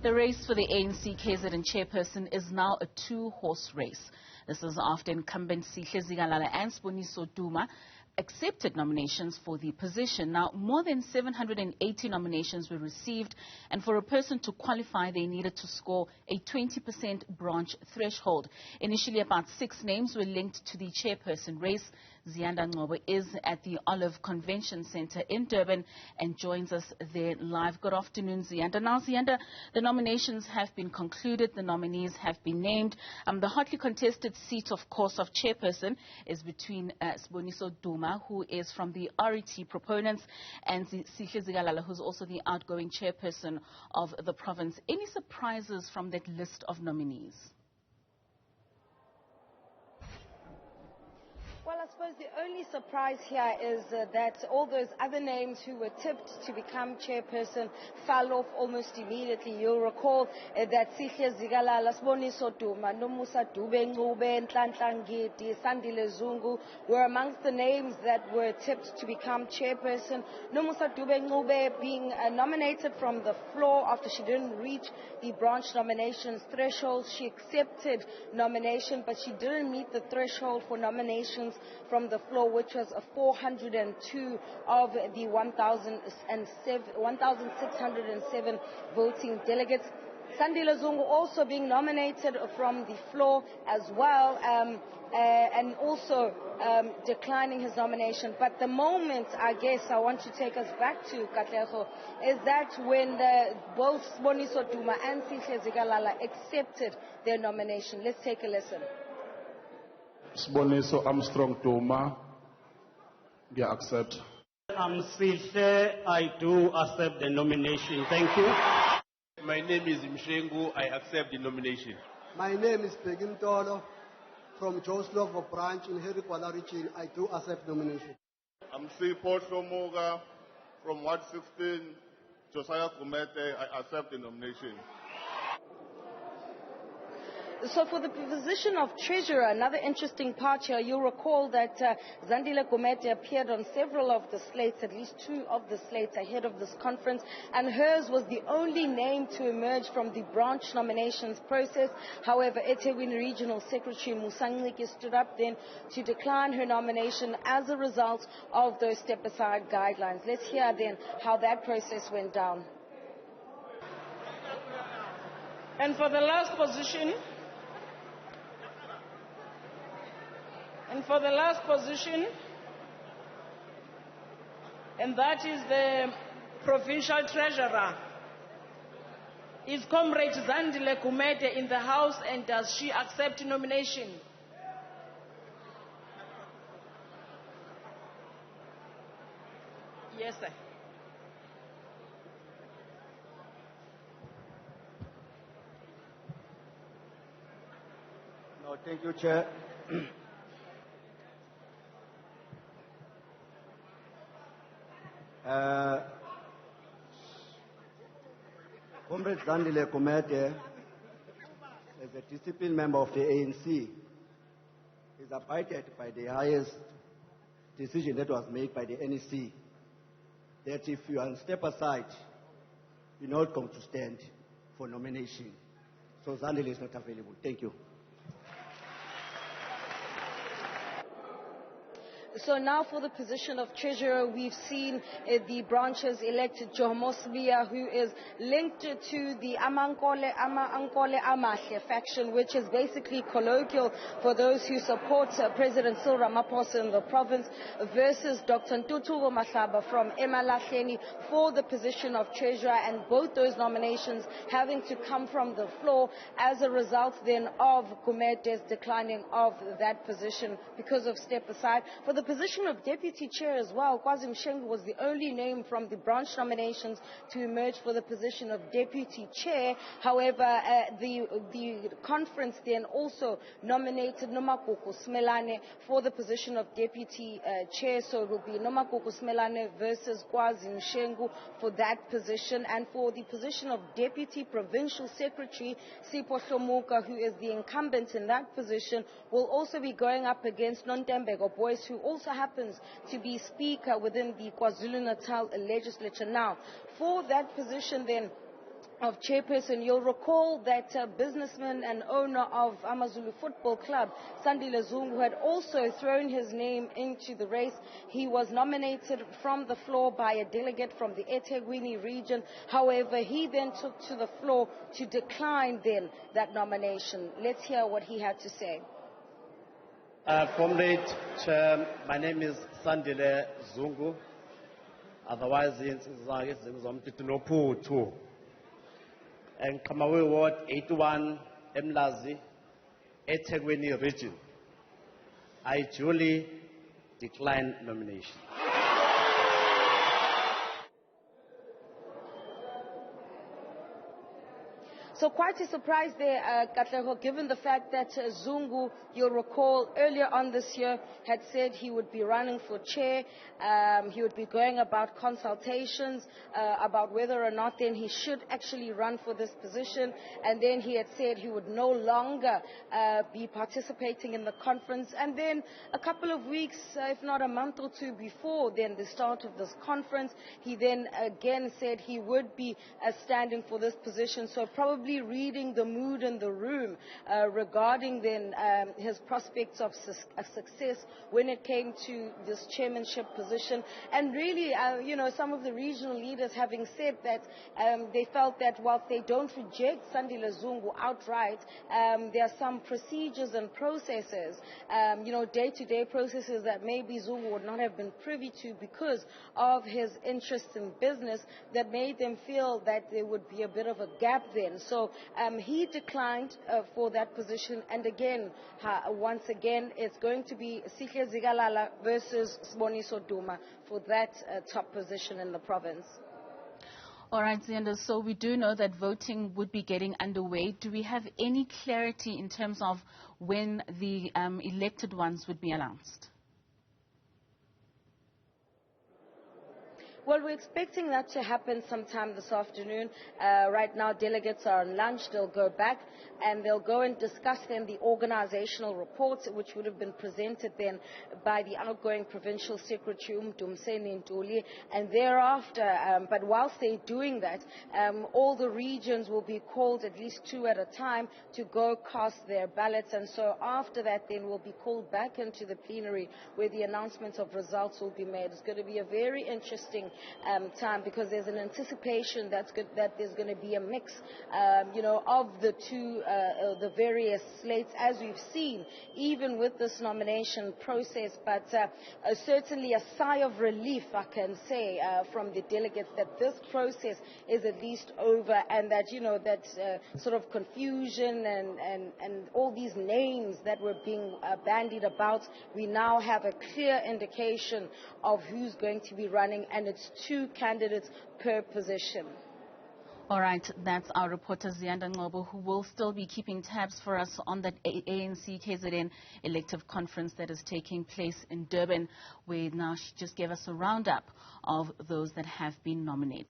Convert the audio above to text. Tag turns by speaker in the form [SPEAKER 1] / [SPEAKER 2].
[SPEAKER 1] The race for the ANC KZN chairperson is now a two-horse race. This is after incumbent Ziyanda Ngcobo and Siboniso Duma accepted nominations for the position. Now, more than 780 nominations were received, and for a person to qualify, they needed to score a 20% branch threshold. Initially, about 6 names were linked to the chairperson race. Ziyanda Ngcobo is at the Olive Convention Center in Durban and joins us there live. Good afternoon, Ziyanda. Now, Ziyanda, the nominations have been concluded. The nominees have been named. The hotly contested seat, of course, of chairperson is between Siboniso Duma, who is from the RET proponents, and Ziyanda Ngcobo, who's also the outgoing chairperson of the province. Any surprises from that list of nominees?
[SPEAKER 2] Well, I suppose the only surprise here is that all those other names who were tipped to become chairperson fell off almost immediately. You'll recall that Ziyanda, Siboniso Duma, Nomusa Dube, Nhlanhla Ngidi, Sandile Zungu were amongst the names that were tipped to become chairperson. Nomusa Dube being nominated from the floor after she didn't reach the branch nominations threshold. She accepted nomination, but she didn't meet the threshold for nominations from the floor, which was a 402 of the 1,607 voting delegates. Sandile Zungu also being nominated from the floor as well, and also declining his nomination. But the moment, I guess, I want to take us back to Katlego, is that when both Siboniso Duma and Ziyanda accepted their nomination. Let's take a listen.
[SPEAKER 3] Siboniso Armstrong Duma, I accept.
[SPEAKER 4] I do accept the nomination. Thank you.
[SPEAKER 5] My name is Mshengu. I accept the nomination.
[SPEAKER 6] My name is Pegin Tolo from Joslovo branch in Herikwala region. I do accept nomination.
[SPEAKER 7] I'm Paul Shomoga from Ward 16, Josiah Kumete. I accept the nomination.
[SPEAKER 2] So for the position of treasurer, another interesting part here, you'll recall that Zandile Ngcobo appeared on several of the slates, at least 2 of the slates ahead of this conference, and hers was the only name to emerge from the branch nominations process. However, eThekwini Regional Secretary Musangiki stood up then to decline her nomination as a result of those step-aside guidelines. Let's hear then how that process went down.
[SPEAKER 8] And for the last position, and that is the provincial treasurer, is Comrade Zandile Ngcobo in the House, and does she accept nomination? Yes, sir.
[SPEAKER 4] No, thank you, Chair. Comrade Zandile Ngcobo, as a disciplined member of the ANC, is abided by the highest decision that was made by the NEC, that if you are step aside, you're not going to stand for nomination. So Zandile is not available. Thank you.
[SPEAKER 2] So now for the position of treasurer, we've seen the branches elected Jomo Sibiya, who is linked to the Amankole Amahle faction, which is basically colloquial for those who support President Cyril Ramaphosa in the province, versus Dr. Ntuthuko Mahlaba from Emalahleni for the position of treasurer, and both those nominations having to come from the floor as a result then of Ngcobo's declining of that position because of step aside. For the position of deputy chair as well, Kwazim Shengu was the only name from the branch nominations to emerge for the position of deputy chair. However, the conference then also nominated Nomakoko Smelane for the position of deputy chair. So it will be Nomakoko Smelane versus Kwazim Shengu for that position. And for the position of deputy provincial secretary, Sipho Hlomuka, who is the incumbent in that position, will also be going up against Nontembeko Boyce, who also happens to be speaker within the KwaZulu-Natal legislature. Now, for that position then, of Chairperson, you'll recall that businessman and owner of AmaZulu Football Club, Sandile Zungu, had also thrown his name into the race. He was nominated from the floor by a delegate from the eThekwini region. However, he then took to the floor to decline then that nomination. Let's hear what he had to say.
[SPEAKER 9] Comrade Chair, my name is Sandile Zungu. Otherwise, it's Zomtitinopu. And Kamawe Ward 81 Mlazi, eThekwini region. I duly decline nomination.
[SPEAKER 2] So quite a surprise there, Katlego, given the fact that Zungu, you'll recall, earlier on this year had said he would be running for chair. He would be going about consultations about whether or not then he should actually run for this position. And then he had said he would no longer be participating in the conference. And then a couple of weeks, if not a month or two before then the start of this conference, he then again said he would be standing for this position. So probably reading the mood in the room regarding then his prospects of success when it came to this chairmanship position. And really, some of the regional leaders having said that they felt that whilst they don't reject Sandile Zungu outright, there are some procedures and processes, day-to-day processes that maybe Zungu would not have been privy to because of his interest in business that made them feel that there would be a bit of a gap then. So he declined for that position, and again, once again, it's going to be Sihle Zikalala versus Siboniso Duma for that top position in the province.
[SPEAKER 1] All right, Ziyanda, so we do know that voting would be getting underway. Do we have any clarity in terms of when the elected ones would be announced?
[SPEAKER 2] Well, we're expecting that to happen sometime this afternoon. Right now, delegates are on lunch. They'll go back and they'll go and discuss then the organizational reports, which would have been presented then by the outgoing provincial secretary, Dumseni Ntuli. And thereafter, but whilst they're doing that, all the regions will be called, at least two at a time, to go cast their ballots. And so after that, then we'll be called back into the plenary where the announcement of results will be made. It's going to be a very interesting time because there's an anticipation that there's going to be a mix, of the two, the various slates, as we've seen, even with this nomination process. But certainly a sigh of relief, I can say, from the delegates that this process is at least over, and that that sort of confusion and all these names that were being bandied about, we now have a clear indication of who's going to be running, and it's two candidates per position.
[SPEAKER 1] All right, that's our reporter Ziyanda Ngcobo, who will still be keeping tabs for us on that ANC KZN elective conference that is taking place in Durban, where now she just gave us a roundup of those that have been nominated.